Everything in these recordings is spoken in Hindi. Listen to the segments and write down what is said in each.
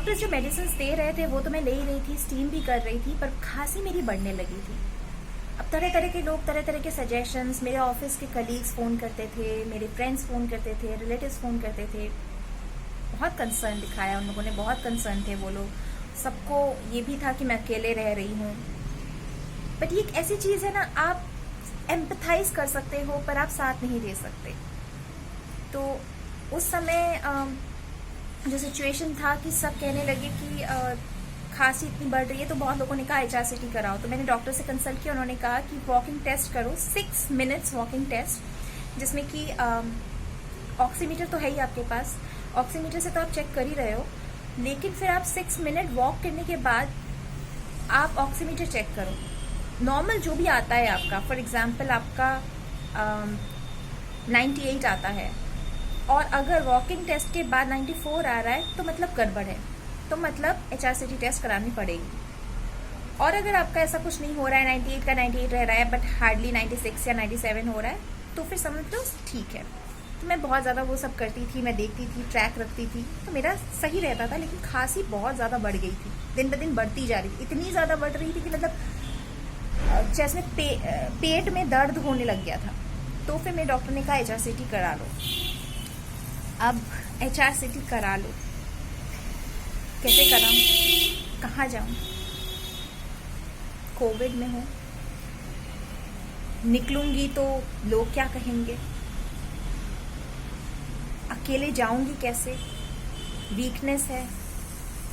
डॉक्टर्स जो मेडिसिन दे रहे थे वो तो मैं ले ही रही थी, स्टीम भी कर रही थी, पर खांसी मेरी बढ़ने लगी थी। अब तरह तरह के लोग, तरह तरह के सजेशंस, मेरे ऑफिस के कलीग्स फ़ोन करते थे, मेरे फ्रेंड्स फ़ोन करते थे, रिलेटिव्स फ़ोन करते थे। बहुत कंसर्न दिखाया उन लोगों ने, बहुत कंसर्न थे वो लोग। सबको ये भी था कि मैं अकेले रह रही हूँ। बट ये एक ऐसी चीज़ है ना, आप एम्पथाइज कर सकते हो पर आप साथ नहीं दे सकते। तो उस समय जो सिचुएशन था कि सब कहने लगे कि खांसी इतनी बढ़ रही है, तो बहुत लोगों ने कहा HRCT कराओ। तो मैंने डॉक्टर से कंसल्ट किया, उन्होंने कहा कि वॉकिंग टेस्ट करो, 6 मिनट्स वॉकिंग टेस्ट, जिसमें कि ऑक्सीमीटर तो है ही आपके पास, ऑक्सीमीटर से तो आप चेक कर ही रहे हो, लेकिन फिर आप 6 मिनट वॉक करने के बाद आप ऑक्सीमीटर चेक करो। नॉर्मल जो भी आता है आपका, फॉर एग्जाम्पल आपका 98 आता है, और अगर वॉकिंग टेस्ट के बाद 94 आ रहा है तो मतलब गड़बड़ है, तो मतलब HRCT टेस्ट करानी पड़ेगी। और अगर आपका ऐसा कुछ नहीं हो रहा है, 98 का 98 रह रहा है, बट हार्डली 96 या 97 हो रहा है, तो फिर समझ लो ठीक है। तो मैं बहुत ज़्यादा वो सब करती थी, मैं देखती थी, ट्रैक रखती थी, तो मेरा सही रहता था। लेकिन खांसी बहुत ज़्यादा बढ़ गई थी, दिन ब दिन बढ़ती जा रही थी, इतनी ज़्यादा बढ़ रही थी कि मतलब जैसे पेट में दर्द होने लग गया था। तो फिर मेरे डॉक्टर ने कहा HRCT करा लो। अब HRCT करा लो, कैसे कराऊं, कहाँ जाऊं, कोविड में हूँ, निकलूंगी तो लोग क्या कहेंगे, अकेले जाऊंगी कैसे, वीकनेस है,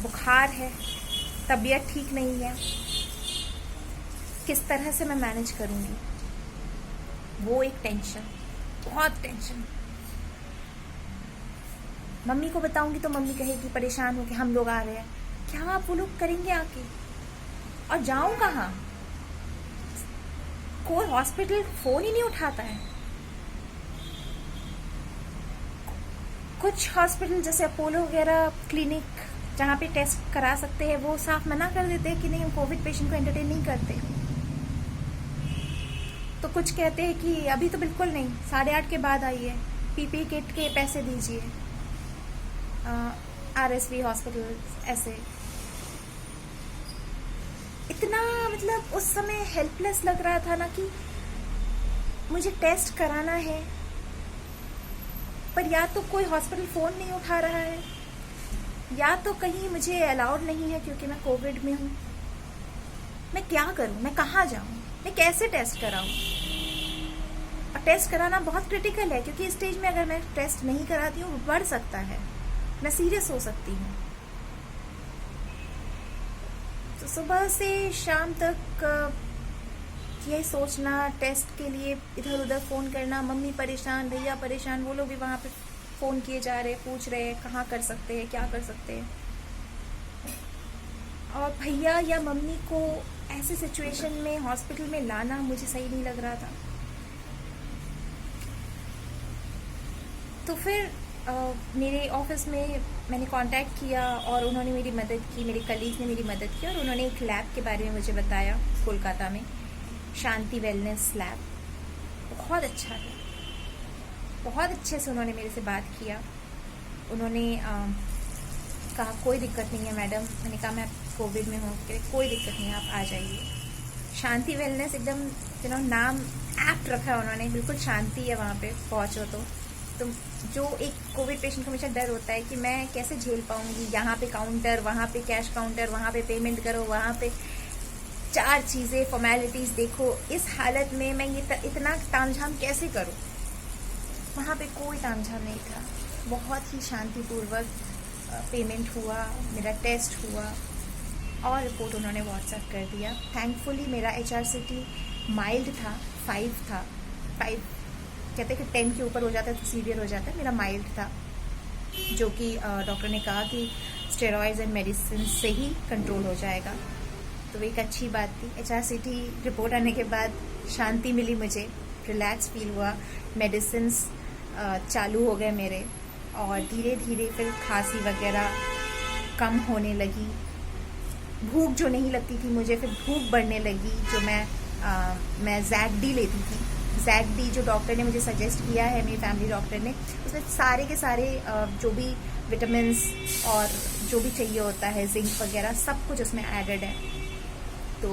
बुखार है, तबीयत ठीक नहीं है, किस तरह से मैं मैनेज करूंगी, वो एक टेंशन, बहुत टेंशन। मम्मी को बताऊंगी तो मम्मी कहेगी परेशान हो कि हम लोग आ रहे हैं, क्या आप वो लोग करेंगे आके, और जाऊं कहाँ, कोई हॉस्पिटल फोन ही नहीं उठाता है। कुछ हॉस्पिटल जैसे अपोलो वगैरह क्लिनिक जहाँ पे टेस्ट करा सकते हैं, वो साफ मना कर देते हैं कि नहीं, हम कोविड पेशेंट को एंटरटेन नहीं करते। तो कुछ कहते हैं कि अभी तो बिल्कुल नहीं, 8:30 के बाद आइए, PPE किट के पैसे दीजिए, RSV हॉस्पिटल ऐसे। इतना मतलब उस समय हेल्पलेस लग रहा था ना कि मुझे टेस्ट कराना है, पर या तो कोई हॉस्पिटल फ़ोन नहीं उठा रहा है, या तो कहीं मुझे अलाउड नहीं है क्योंकि मैं कोविड में हूँ। मैं क्या करूँ, मैं कहाँ जाऊँ, मैं कैसे टेस्ट कराऊँ। और टेस्ट कराना बहुत क्रिटिकल है, क्योंकि इस स्टेज में अगर मैं टेस्ट नहीं कराती हूँ बढ़ सकता है, मैं सीरियस हो सकती हूँ। तो सुबह से शाम तक यही सोचना, टेस्ट के लिए इधर उधर फ़ोन करना, मम्मी परेशान, भैया परेशान, वो लोग भी वहाँ पे फ़ोन किए जा रहे, पूछ रहे हैं कहाँ कर सकते हैं, क्या कर सकते हैं। और भैया या मम्मी को ऐसे सिचुएशन में हॉस्पिटल में लाना मुझे सही नहीं लग रहा था। तो फिर मेरे ऑफिस में मैंने कांटेक्ट किया और उन्होंने मेरी मदद की, मेरे कलीग ने मेरी मदद की, और उन्होंने एक लैब के बारे में मुझे बताया कोलकाता में, शांति वेलनेस लैब। बहुत अच्छा है, बहुत अच्छे से उन्होंने मेरे से बात किया। उन्होंने कहा कोई दिक्कत नहीं है मैडम। मैंने कहा मैं कोविड में हूँ, कोई दिक्कत नहीं है, आप आ जाइए। शांति वेलनेस एकदम नाम ऐप्ट रखा है उन्होंने, बिल्कुल शांति है वहाँ पे पहुँचो तो जो एक कोविड पेशेंट को हमेशा डर होता है कि मैं कैसे झेल पाऊंगी, यहाँ पे काउंटर, वहाँ पे कैश काउंटर, वहाँ पे पेमेंट करो, वहाँ पे 4 चीज़ें फॉर्मेलिटीज़ देखो, इस हालत में मैं ये इतना तामझाम कैसे करूँ। वहाँ पे कोई तामझाम नहीं था, बहुत ही शांतिपूर्वक पेमेंट हुआ, मेरा टेस्ट हुआ और रिपोर्ट उन्होंने व्हाट्सएप कर दिया। थैंकफुली मेरा HRCT माइल्ड था, 5 था। 5 कहते कि 10 के ऊपर हो जाता है तो सीवियर हो जाता है, मेरा माइल्ड था, जो कि डॉक्टर ने कहा कि स्टेरॉइड्स एंड मेडिसिन से ही कंट्रोल हो जाएगा। तो वो एक अच्छी बात थी। HRCT रिपोर्ट आने के बाद शांति मिली मुझे, रिलैक्स फील हुआ, मेडिसिन चालू हो गए मेरे, और धीरे धीरे फिर खांसी वगैरह कम होने लगी। भूख जो नहीं लगती थी मुझे, फिर भूख बढ़ने लगी। जो मैं ZAC-D लेती थी, ZAC-D जो डॉक्टर ने मुझे सजेस्ट किया है, मेरी फैमिली डॉक्टर ने, उसमें सारे के सारे जो भी विटामिन्स और जो भी चाहिए होता है, जिंक वगैरह सब कुछ उसमें एडेड है। तो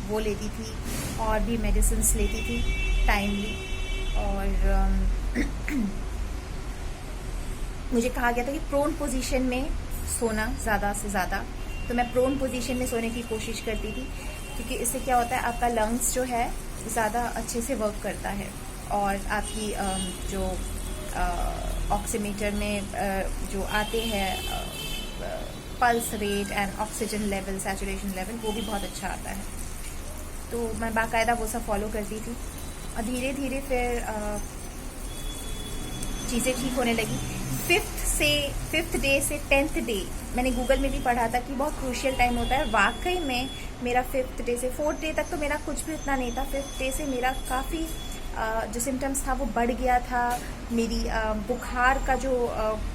वो लेती थी और भी मेडिसिन्स लेती थी टाइमली। और मुझे कहा गया था कि प्रोन पोजीशन में सोना ज़्यादा से ज़्यादा, तो मैं प्रोन पोजीशन में सोने की कोशिश करती थी, क्योंकि इससे क्या होता है, आपका लंग्स जो है ज़्यादा अच्छे से वर्क करता है और आपकी जो ऑक्सीमीटर में जो आते हैं pulse rate and oxygen level, saturation level, वो भी बहुत अच्छा आता है। तो मैं बाकायदा वो सब फॉलो करती थी और धीरे धीरे फिर चीज़ें ठीक होने लगी। फिफ्थ डे से 10th डे मैंने गूगल में भी पढ़ा था कि बहुत क्रूशियल टाइम होता है। वाकई में मेरा 5th डे से 4th डे तक तो मेरा कुछ भी उतना नहीं था। 5th डे से मेरा काफ़ी जो सिम्टम्स था वो बढ़ गया था। मेरी बुखार का जो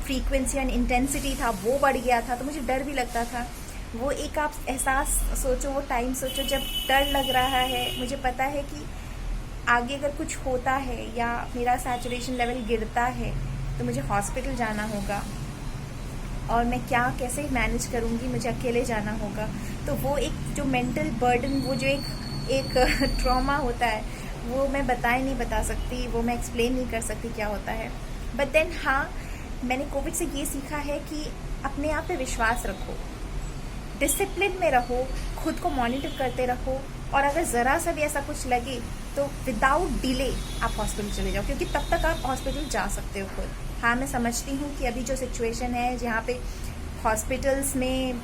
फ्रीक्वेंसी एंड इंटेंसिटी था वो बढ़ गया था। तो मुझे डर भी लगता था। वो एक आप एहसास सोचो, वो टाइम सोचो जब डर लग रहा है, मुझे पता है कि आगे अगर कुछ होता है या मेरा सैचुरेशन लेवल गिरता है तो मुझे हॉस्पिटल जाना होगा और मैं क्या कैसे मैनेज करूँगी, मुझे अकेले जाना होगा। तो वो एक जो मेंटल बर्डन, वो जो एक ट्रॉमा होता है, वो मैं बता सकती, वो मैं एक्सप्लेन नहीं कर सकती क्या होता है। बट देन हाँ, मैंने कोविड से ये सीखा है कि अपने आप पे विश्वास रखो, डिसिप्लिन में रहो, खुद को मॉनिटर करते रहो, और अगर ज़रा सा भी ऐसा कुछ लगे तो विदाउट डिले आप हॉस्पिटल चले जाओ, क्योंकि तब तक आप हॉस्पिटल जा सकते हो खुद। हाँ, मैं समझती हूँ कि अभी जो सिचुएशन है जहाँ पे हॉस्पिटल्स में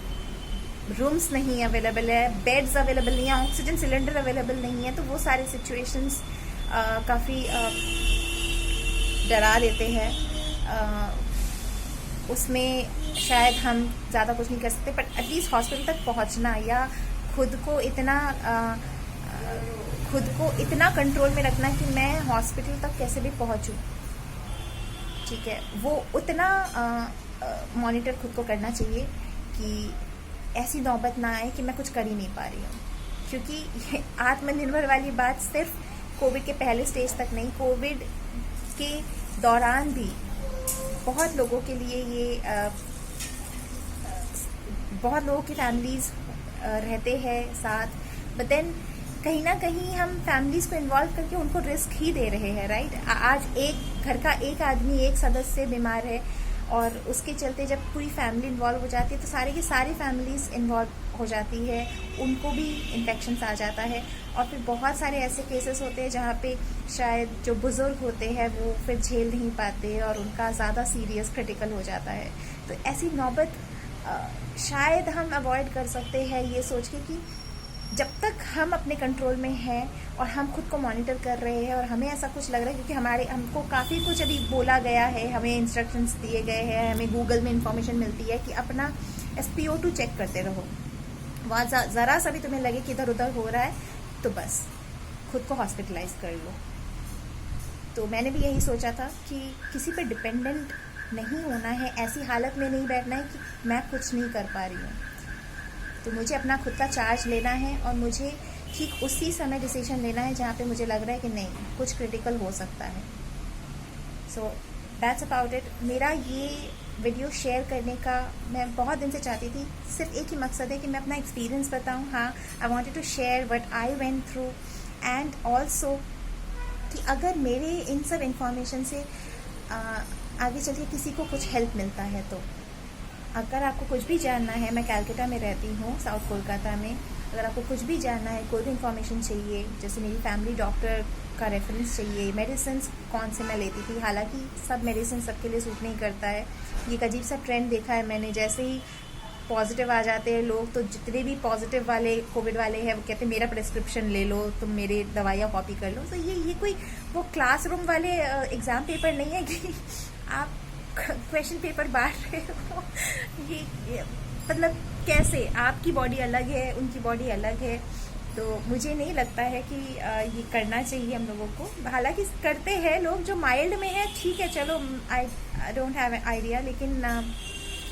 रूम्स नहीं अवेलेबल है, बेड्स अवेलेबल नहीं है, ऑक्सीजन सिलेंडर अवेलेबल नहीं है, तो वो सारे सिचुएशंस काफ़ी डरा देते हैं। उसमें शायद हम ज़्यादा कुछ नहीं कर सकते, बट एटलीस्ट हॉस्पिटल तक पहुंचना या खुद को इतना कंट्रोल में रखना कि मैं हॉस्पिटल तक कैसे भी पहुंचूं, ठीक है, वो उतना मॉनिटर खुद को करना चाहिए कि ऐसी नौबत ना आए कि मैं कुछ कर ही नहीं पा रही हूँ। क्योंकि ये आत्मनिर्भर वाली बात सिर्फ कोविड के पहले स्टेज तक नहीं, कोविड के दौरान भी बहुत लोगों के लिए ये बहुत लोगों की फैमिलीज रहते हैं साथ, बट देन कहीं ना कहीं हम फैमिलीज को इन्वॉल्व करके उनको रिस्क ही दे रहे हैं, राइट। आज एक घर का एक आदमी, एक सदस्य बीमार है और उसके चलते जब पूरी फैमिली इन्वॉल्व हो जाती है तो सारी की सारी फैमिलीज इन्वॉल्व हो जाती है, उनको भी इन्फेक्शंस आ जाता है। और फिर बहुत सारे ऐसे केसेस होते हैं जहाँ पे शायद जो बुज़ुर्ग होते हैं वो फिर झेल नहीं पाते और उनका ज़्यादा सीरियस क्रिटिकल हो जाता है। तो ऐसी नौबत शायद हम अवॉइड कर सकते हैं ये सोच के कि जब तक हम अपने कंट्रोल में हैं और हम खुद को मॉनिटर कर रहे हैं और हमें ऐसा कुछ लग रहा है, क्योंकि हमको काफ़ी कुछ अभी बोला गया है, हमें इंस्ट्रक्शंस दिए गए हैं, हमें गूगल में इंफॉर्मेशन मिलती है कि अपना SpO2 चेक करते रहो। वहाँ ज़रा सा भी तुम्हें लगे कि इधर उधर हो रहा है तो बस खुद को हॉस्पिटलाइज कर लो। तो मैंने भी यही सोचा था कि किसी पे डिपेंडेंट नहीं होना है, ऐसी हालत में नहीं बैठना है कि मैं कुछ नहीं कर पा रही हूँ। तो मुझे अपना खुद का चार्ज लेना है और मुझे ठीक उसी समय डिसीजन लेना है जहाँ पे मुझे लग रहा है कि नहीं कुछ क्रिटिकल हो सकता है। So that's about it. मेरा ये वीडियो शेयर करने का मैं बहुत दिन से चाहती थी, सिर्फ एक ही मकसद है कि मैं अपना एक्सपीरियंस बताऊँ। हाँ, I wanted to share what I went through and also कि अगर मेरे इन सब इंफॉर्मेशन से आगे चल के किसी को कुछ हेल्प मिलता है तो अगर आपको कुछ भी जानना है, मैं कैलकाटा में रहती हूँ, साउथ कोलकाता में, अगर आपको कुछ भी जानना है, कोई भी इन्फॉर्मेशन चाहिए, जैसे मेरी फैमिली डॉक्टर का रेफरेंस चाहिए, मेडिसिन कौन से मैं लेती थी, हालांकि सब मेडिसिन सबके लिए सूट नहीं करता है। ये एक अजीब सा ट्रेंड देखा है मैंने, जैसे ही पॉजिटिव आ जाते हैं लोग तो जितने भी पॉजिटिव वाले कोविड वाले हैं वो कहते हैं मेरा प्रिस्क्रिप्शन ले लो, तुम मेरे दवाइयाँ कॉपी कर लो। तो ये कोई वो क्लासरूम वाले एग्ज़ाम पेपर नहीं है कि आप क्वेश्चन पेपर बांट रहे हो। ये मतलब कैसे, आपकी बॉडी अलग है, उनकी बॉडी अलग है, तो मुझे नहीं लगता है कि ये करना चाहिए हम लोगों को। हालांकि करते हैं लोग जो माइल्ड में है, ठीक है, चलो आई डोंट हैव आइडिया, लेकिन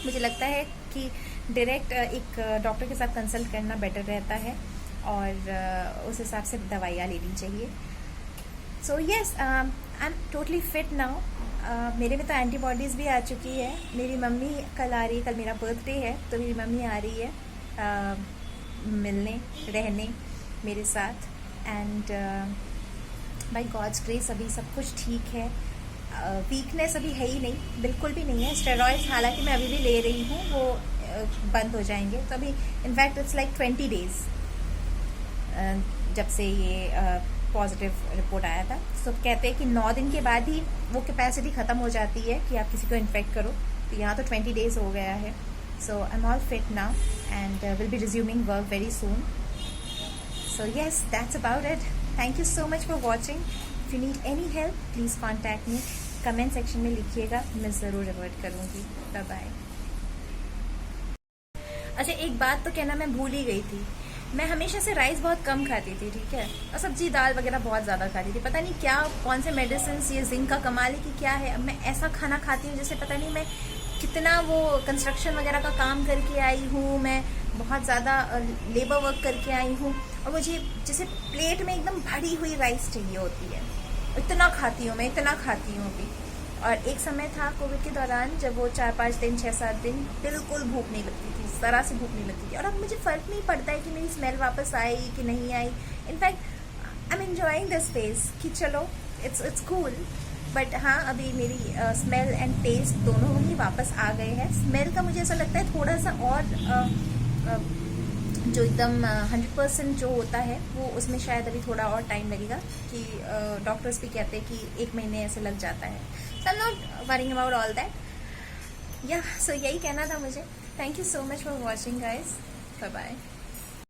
मुझे लगता है कि डायरेक्ट एक डॉक्टर के साथ कंसल्ट करना बेटर रहता है और उस हिसाब से दवाइयाँ लेनी चाहिए। So yes, I am totally fit now. मेरे में तो एंटीबॉडीज़ भी आ चुकी है। मेरी मम्मी कल आ रही है, कल मेरा बर्थडे है, तो मेरी मम्मी आ रही है मिलने, रहने मेरे साथ। एंड बाय गॉड्स ग्रेस अभी सब कुछ ठीक है। वीकनेस अभी है ही नहीं, बिल्कुल भी नहीं है। स्टेरॉइड्स हालांकि मैं अभी भी ले रही हूँ, वो बंद हो जाएंगे। तो अभी इनफैक्ट इट्स लाइक 20 डेज जब से ये पॉजिटिव रिपोर्ट आया था। तो कहते हैं कि 9 दिन के बाद ही वो कैपेसिटी ख़त्म हो जाती है कि आप किसी को इन्फेक्ट करो। तो यहाँ तो 20 डेज हो गया है। So I am all fit now and will be resuming work very soon. So yes, that's about it. Thank you so much for watching. If you need any help, please contact me. Comment section में लिखिएगा, मैं ज़रूर रिवर्ट करूँगी। Bye bye. अच्छा, एक बात तो कहना मैं भूल ही गई थी। मैं हमेशा से राइस बहुत कम खाती थी, ठीक है, और सब्जी दाल वगैरह बहुत ज़्यादा खाती थी। पता नहीं क्या, कौन से मेडिसिन, ये जिंक का कमाल है कि क्या है। अब मैं ऐसा खाना खाती हूँ जैसे पता नहीं मैं कितना वो कंस्ट्रक्शन वगैरह का काम करके आई हूँ, मैं बहुत ज़्यादा लेबर वर्क करके आई हूँ, और मुझे जैसे प्लेट में एकदम भरी हुई राइस चाहिए होती है। इतना खाती हूँ मैं, इतना खाती हूँ अभी। और एक समय था कोविड के दौरान, जब वो 4-5 दिन 6-7 दिन बिल्कुल भूख नहीं लगती थी, ज़रा से भूख नहीं लगती थी। और अब मुझे फ़र्क नहीं पड़ता है कि मेरी स्मेल वापस आई कि नहीं आई। In fact I am enjoying this phase कि चलो इट्स कूल। बट हाँ, अभी मेरी स्मेल एंड टेस्ट दोनों ही वापस आ गए हैं। स्मेल का मुझे ऐसा लगता है थोड़ा सा और जो एकदम 100% जो होता है वो, उसमें शायद अभी थोड़ा और टाइम लगेगा, कि डॉक्टर्स भी कहते हैं कि 1 महीने ऐसे लग जाता है। So I am not worrying about all that. Yeah so यही कहना था मुझे। Thank you so much for watching guys. Bye bye.